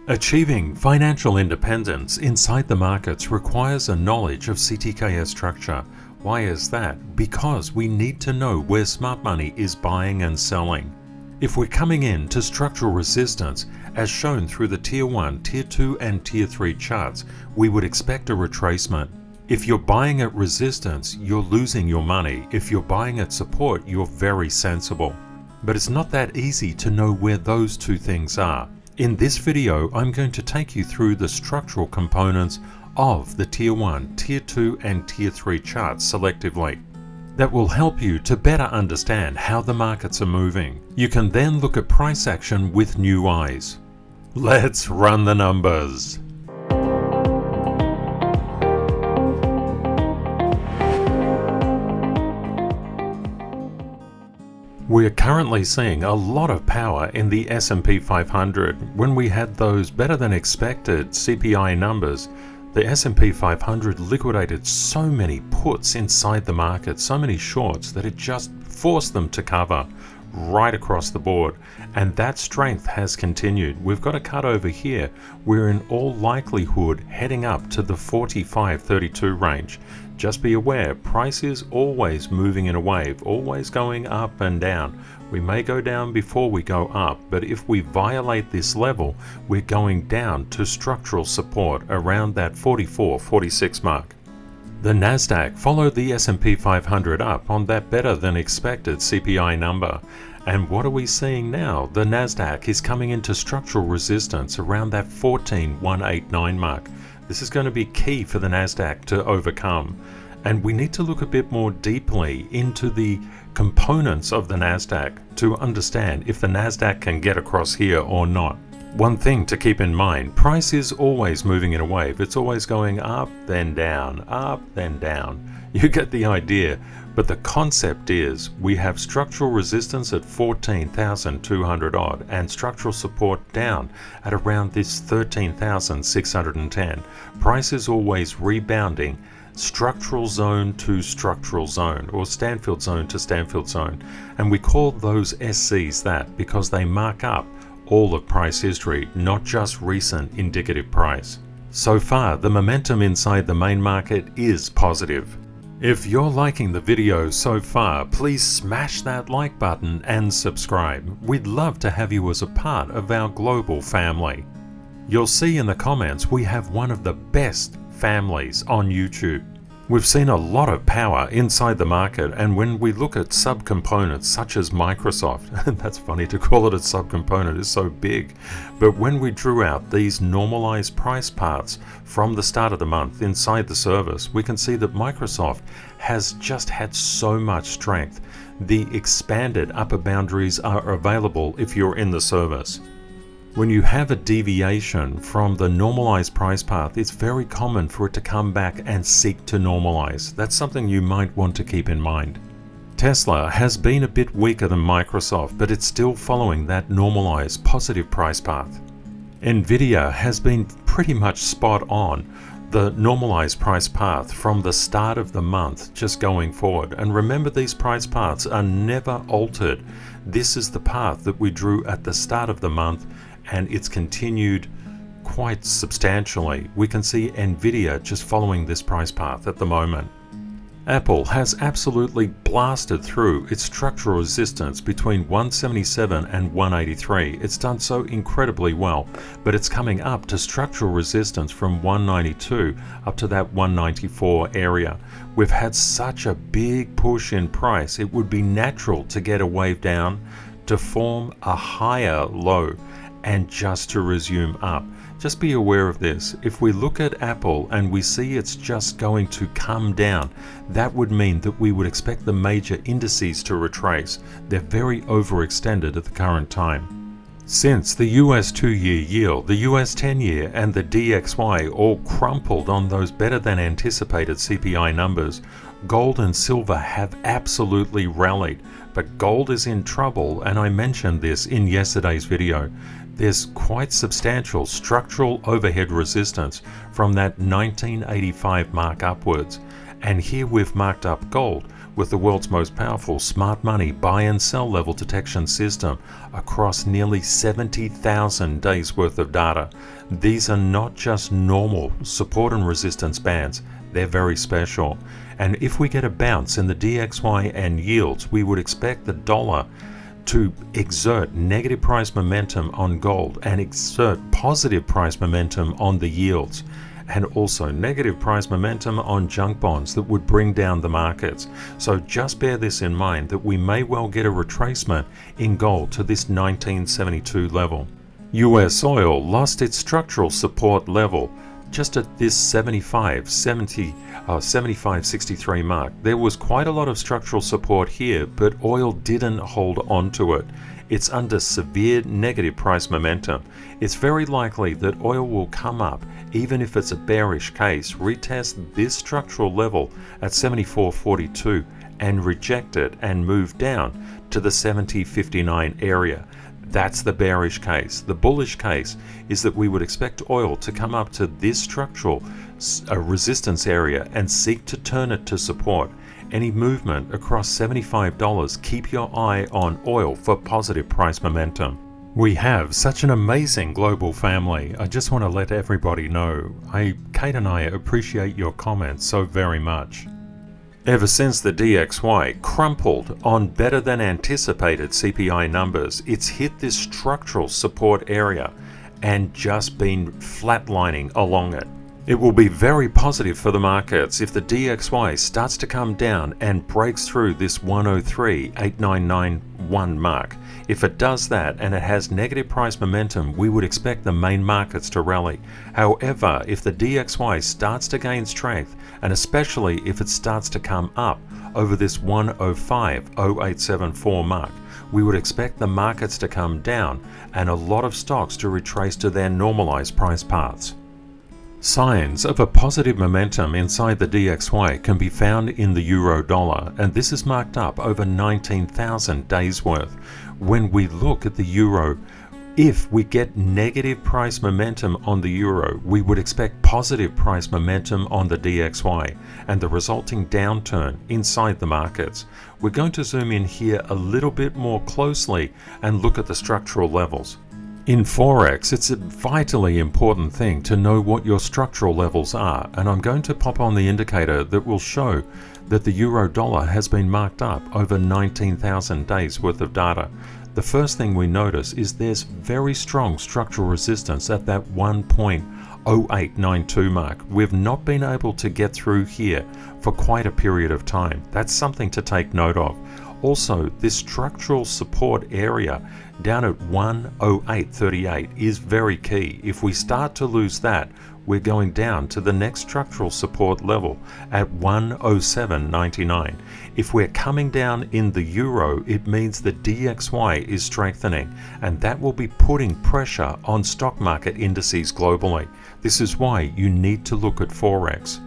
Achieving financial independence inside the markets requires a knowledge of CTKS structure. Why is that? Because we need to know where smart money is buying and selling. If we're coming in to structural resistance, as shown through the Tier 1, Tier 2 and Tier 3 charts, we would expect a retracement. If you're buying at resistance, you're losing your money. If you're buying at support, you're very sensible. But it's not that easy to know where those two things are. In this video, I'm going to take you through the structural components of the Tier 1, Tier 2 and Tier 3 charts selectively. That will help you to better understand how the markets are moving. You can then look at price action with new eyes. Let's run the numbers. We're currently seeing a lot of power in the S&P 500. When we had those better than expected CPI numbers, the S&P 500 liquidated so many puts inside the market, so many shorts, that it just forced them to cover right across the board. And that strength has continued. We've got a cut over here. We're in all likelihood heading up to the 45.32 range. Just be aware, price is always moving in a wave, always going up and down. We may go down before we go up, but if we violate this level, we're going down to structural support around that 44-46 mark. The NASDAQ followed the S&P 500 up on that better than expected CPI number. And what are we seeing now? The NASDAQ is coming into structural resistance around that 14,189 mark. This is going to be key for the NASDAQ to overcome. And we need to look a bit more deeply into the components of the NASDAQ to understand if the NASDAQ can get across here or not. One thing to keep in mind, price is always moving in a wave. It's always going up, then down, up, then down. You get the idea. But the concept is we have structural resistance at 14,200 odd and structural support down at around this 13,610. Price is always rebounding structural zone to structural zone, or Stanfield zone to Stanfield zone. And we call those SCs that because they mark up all of price history, not just recent indicative price. So far, the momentum inside the main market is positive. If you're liking the video so far, please smash that like button and subscribe. We'd love to have you as a part of our global family. You'll see in the comments we have one of the best families on YouTube. We've seen a lot of power inside the market, and when we look at subcomponents such as Microsoft, that's funny to call it a subcomponent, it's so big, but when we drew out these normalized price paths from the start of the month inside the service, we can see that Microsoft has just had so much strength. The expanded upper boundaries are available if you're in the service. When you have a deviation from the normalized price path, it's very common for it to come back and seek to normalize. That's something you might want to keep in mind. Tesla has been a bit weaker than Microsoft, but it's still following that normalized positive price path. Nvidia has been pretty much spot on the normalized price path from the start of the month just going forward. And remember, these price paths are never altered. This is the path that we drew at the start of the month, and it's continued quite substantially. We can see Nvidia just following this price path at the moment. Apple has absolutely blasted through its structural resistance between 177 and 183. It's done so incredibly well, but it's coming up to structural resistance from 192 up to that 194 area. We've had such a big push in price, it would be natural to get a wave down, to form a higher low, and just to resume up. Just be aware of this. If we look at Apple and we see it's just going to come down, that would mean that we would expect the major indices to retrace. They're very overextended at the current time. Since the US 2-year yield, the US 10-year and the DXY all crumpled on those better than anticipated CPI numbers, gold and silver have absolutely rallied. But gold is in trouble, and I mentioned this in yesterday's video. There's quite substantial structural overhead resistance from that 1985 mark upwards. And here we've marked up gold with the world's most powerful smart money buy and sell level detection system across nearly 70,000 days worth of data. These are not just normal support and resistance bands, they're very special. And if we get a bounce in the DXY and yields, we would expect the dollar to exert negative price momentum on gold and exert positive price momentum on the yields, and also negative price momentum on junk bonds that would bring down the markets. So just bear this in mind, that we may well get a retracement in gold to this 1972 level. US oil lost its structural support level just at this 75.63 mark. There was quite a lot of structural support here, but oil didn't hold on to it. It's under severe negative price momentum. It's very likely that oil will come up, even if it's a bearish case, retest this structural level at 74.42 and reject it and move down to the 70.59 area. That's the bearish case. The bullish case is that we would expect oil to come up to this structural resistance area and seek to turn it to support. Any movement across $75, keep your eye on oil for positive price momentum. We have such an amazing global family. I just want to let everybody know, Kate and I appreciate your comments so very much. Ever since the DXY crumpled on better than anticipated CPI numbers, it's hit this structural support area and just been flatlining along it. It will be very positive for the markets if the DXY starts to come down and breaks through this 103.8991 mark. If it does that and it has negative price momentum, we would expect the main markets to rally. However, if the DXY starts to gain strength, and especially if it starts to come up over this 105.0874 mark, we would expect the markets to come down and a lot of stocks to retrace to their normalized price paths. Signs of a positive momentum inside the DXY can be found in the euro dollar, and this is marked up over 19,000 days worth. When we look at the euro, if we get negative price momentum on the euro, we would expect positive price momentum on the DXY and the resulting downturn inside the markets. We're going to zoom in here a little bit more closely and look at the structural levels. In Forex, it's a vitally important thing to know what your structural levels are, and I'm going to pop on the indicator that will show that the euro dollar has been marked up over 19,000 days worth of data. The first thing we notice is there's very strong structural resistance at that 1.0892 mark. We've not been able to get through here for quite a period of time. That's something to take note of. Also, this structural support area down at 108.38 is very key. If we start to lose that, we're going down to the next structural support level at 107.99. If we're coming down in the euro, it means the DXY is strengthening, and that will be putting pressure on stock market indices globally. This is why you need to look at Forex.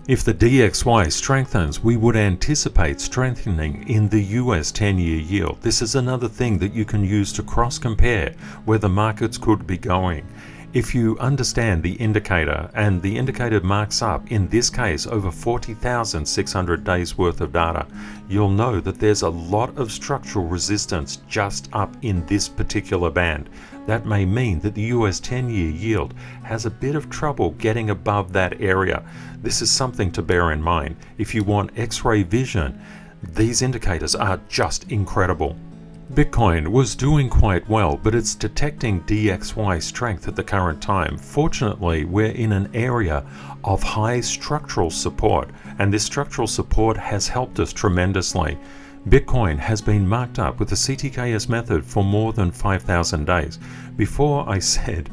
If the DXY strengthens, we would anticipate strengthening in the US 10-year yield. This is another thing that you can use to cross-compare where the markets could be going. If you understand the indicator, and the indicator marks up, in this case, over 40,600 days worth of data, you'll know that there's a lot of structural resistance just up in this particular band. That may mean that the US 10-year yield has a bit of trouble getting above that area. This is something to bear in mind. If you want X-ray vision, these indicators are just incredible. Bitcoin was doing quite well, but it's detecting DXY strength at the current time. Fortunately, we're in an area of high structural support, and this structural support has helped us tremendously. Bitcoin has been marked up with the CTKS method for more than 5,000 days. Before I said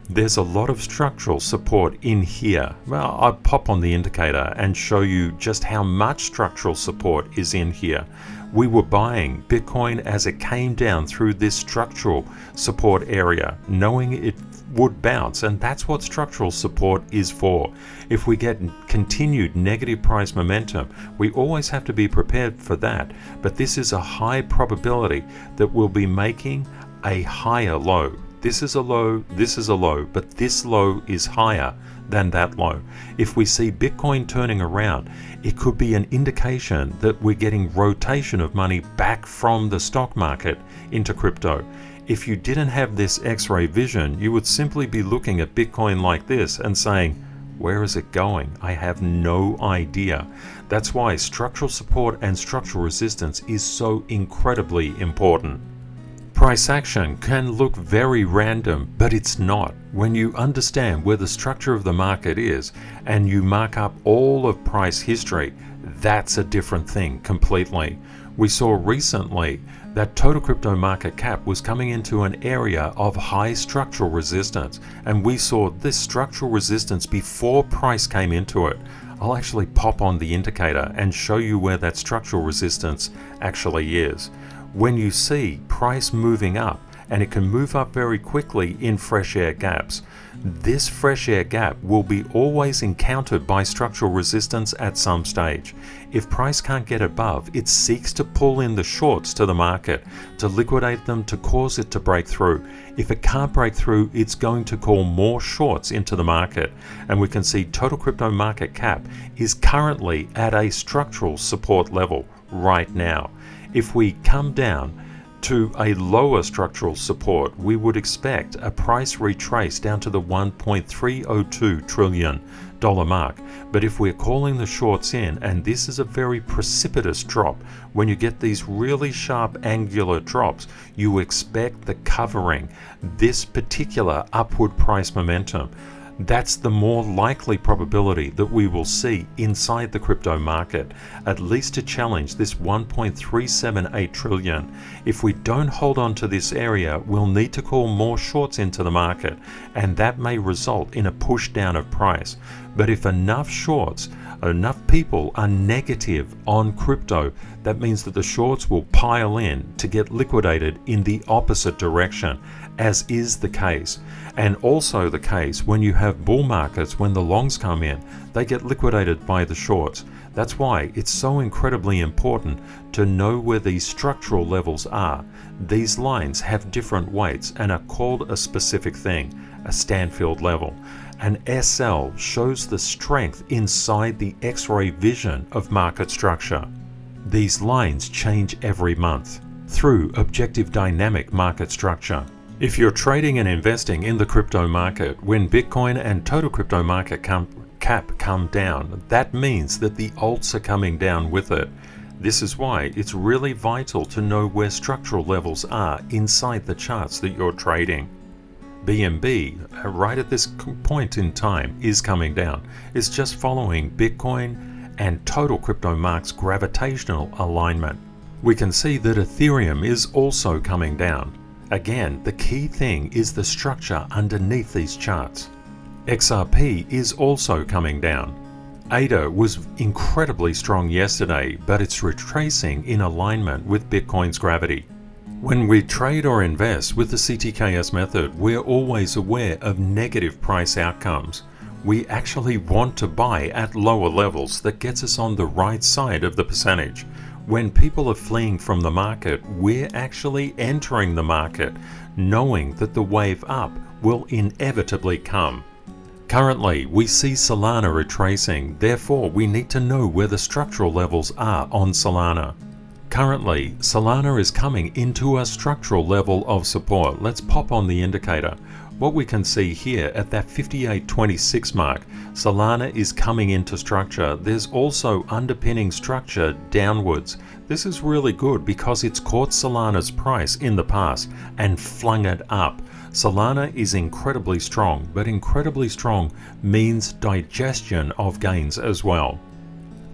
there's a lot of structural support in here. Well, I'll pop on the indicator and show you just how much structural support is in here. We were buying Bitcoin as it came down through this structural support area, knowing it would bounce, and that's what structural support is for. If we get continued negative price momentum, we always have to be prepared for that, but this is a high probability that we'll be making a higher low. this is a low, this is a low, but this low is higher than that low. If we see Bitcoin turning around, it could be an indication that we're getting rotation of money back from the stock market into crypto. If you didn't have this X-ray vision, you would simply be looking at Bitcoin like this and saying, where is it going? I have no idea. That's why structural support and structural resistance is so incredibly important. Price action can look very random, but it's not. When you understand where the structure of the market is and you mark up all of price history, that's a different thing completely. We saw recently that total crypto market cap was coming into an area of high structural resistance, and we saw this structural resistance before price came into it. I'll actually pop on the indicator and show you where that structural resistance actually is. When you see price moving up, and it can move up very quickly in fresh air gaps, this fresh air gap will be always encountered by structural resistance at some stage. If price can't get above, it seeks to pull in the shorts to the market, to liquidate them, to cause it to break through. If it can't break through, it's going to call more shorts into the market. And we can see total crypto market cap is currently at a structural support level right now. If we come down to a lower structural support, we would expect a price retrace down to the $1.302 trillion mark. But if we're calling the shorts in, and this is a very precipitous drop, when you get these really sharp angular drops, you expect the covering this particular upward price momentum. That's the more likely probability that we will see inside the crypto market, at least to challenge this 1.378 trillion. If we don't hold on to this area, we'll need to call more shorts into the market, and that may result in a push down of price. But if enough shorts, enough people are negative on crypto, that means that the shorts will pile in to get liquidated in the opposite direction, as is the case. And also the case when you have bull markets, when the longs come in, they get liquidated by the shorts. That's why it's so incredibly important to know where these structural levels are. These lines have different weights and are called a specific thing, a Stanfield level. An SL shows the strength inside the X-ray vision of market structure. These lines change every month through objective dynamic market structure. If you're trading and investing in the crypto market, when Bitcoin and total crypto market cap come down, that means that the alts are coming down with it. This is why it's really vital to know where structural levels are inside the charts that you're trading. BNB, right at this point in time, is coming down. It's just following Bitcoin and total crypto market's gravitational alignment. We can see that Ethereum is also coming down. Again, the key thing is the structure underneath these charts. XRP is also coming down. ADA was incredibly strong yesterday, but it's retracing in alignment with Bitcoin's gravity. When we trade or invest with the CTKS method, we're always aware of negative price outcomes. We actually want to buy at lower levels that gets us on the right side of the percentage. When people are fleeing from the market, we're actually entering the market, knowing that the wave up will inevitably come. Currently, we see Solana retracing, therefore we need to know where the structural levels are on Solana. Currently, Solana is coming into a structural level of support. Let's pop on the indicator. What we can see here at that 58.26 mark, Solana is coming into structure. There's also underpinning structure downwards. This is really good because it's caught Solana's price in the past and flung it up. Solana is incredibly strong, but incredibly strong means digestion of gains as well.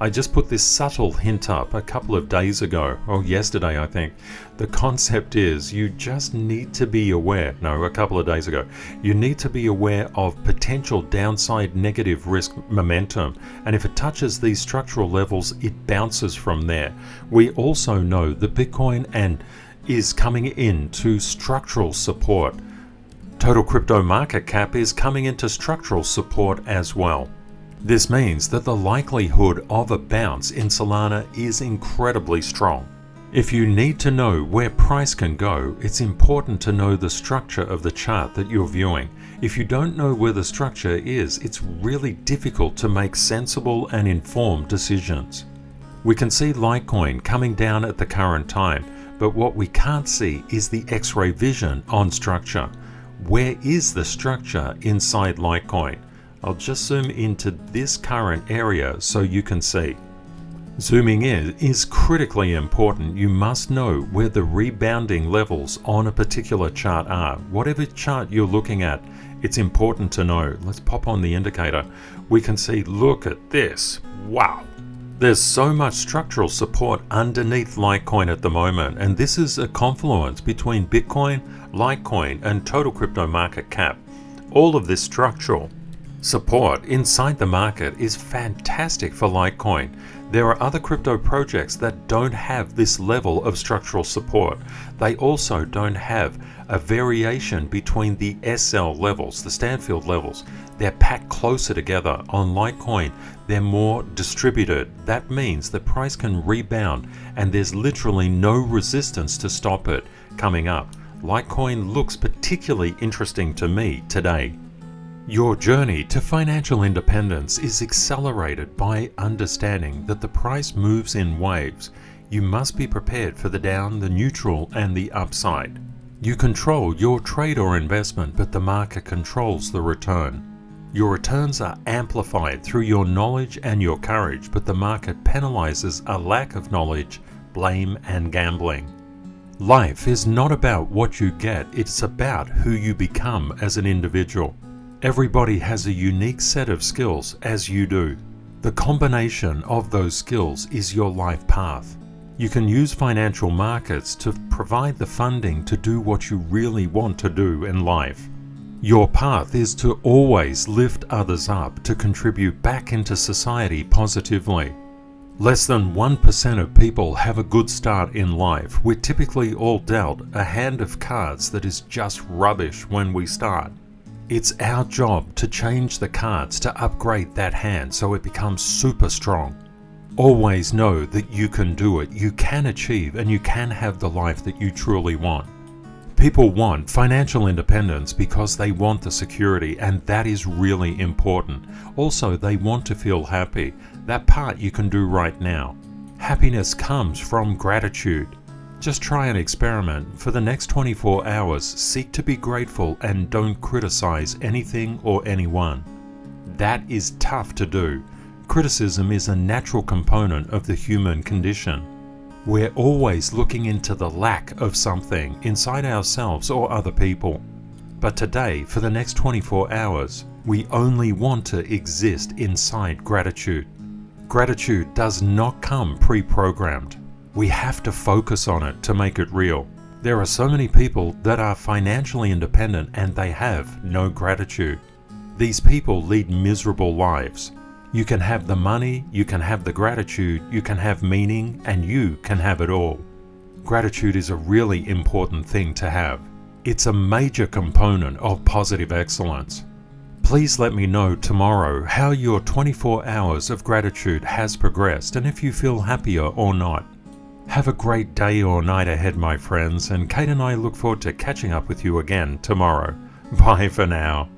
I just put this subtle hint up a couple of days ago, or yesterday I think. The concept is you just need to be aware, a couple of days ago, you need to be aware of potential downside negative risk momentum, and if it touches these structural levels, it bounces from there. We also know that Bitcoin is coming into structural support. Total crypto market cap is coming into structural support as well. This means that the likelihood of a bounce in Solana is incredibly strong. If you need to know where price can go, it's important to know the structure of the chart that you're viewing. If you don't know where the structure is, it's really difficult to make sensible and informed decisions. We can see Litecoin coming down at the current time, but what we can't see is the X-ray vision on structure. Where is the structure inside Litecoin? I'll just zoom into this current area so you can see. Zooming in is critically important. You must know where the rebounding levels on a particular chart are. Whatever chart you're looking at, it's important to know. Let's pop on the indicator. We can see, look at this. Wow. There's so much structural support underneath Litecoin at the moment, and this is a confluence between Bitcoin, Litecoin, and total crypto market cap. All of this structural support inside the market is fantastic for Litecoin. There are other crypto projects that don't have this level of structural support. They also don't have a variation between the SL levels, the Stanfield levels. They're packed closer together. On Litecoin, they're more distributed. That means the price can rebound and there's literally no resistance to stop it coming up. Litecoin looks particularly interesting to me today. Your journey to financial independence is accelerated by understanding that the price moves in waves. You must be prepared for the down, the neutral, and the upside. You control your trade or investment, but the market controls the return. Your returns are amplified through your knowledge and your courage, but the market penalizes a lack of knowledge, blame, and gambling. Life is not about what you get, it's about who you become as an individual. Everybody has a unique set of skills, as you do. The combination of those skills is your life path. You can use financial markets to provide the funding to do what you really want to do in life. Your path is to always lift others up, to contribute back into society positively. Less than 1% of people have a good start in life. We're typically all dealt a hand of cards that is just rubbish when we start. It's our job to change the cards to upgrade that hand so it becomes super strong. Always know that you can do it, you can achieve, and you can have the life that you truly want. People want financial independence because they want the security, and that is really important. Also, they want to feel happy. That part you can do right now. Happiness comes from gratitude. Just try an experiment. For the next 24 hours, seek to be grateful and don't criticize anything or anyone. That is tough to do. Criticism is a natural component of the human condition. We're always looking into the lack of something inside ourselves or other people. But today, for the next 24 hours, we only want to exist inside gratitude. Gratitude does not come pre-programmed. We have to focus on it to make it real. There are so many people that are financially independent and they have no gratitude. These people lead miserable lives. You can have the money, you can have the gratitude, you can have meaning, and you can have it all. Gratitude is a really important thing to have. It's a major component of positive excellence. Please let me know tomorrow how your 24 hours of gratitude has progressed and if you feel happier or not. Have a great day or night ahead, my friends, and Kate and I look forward to catching up with you again tomorrow. Bye for now.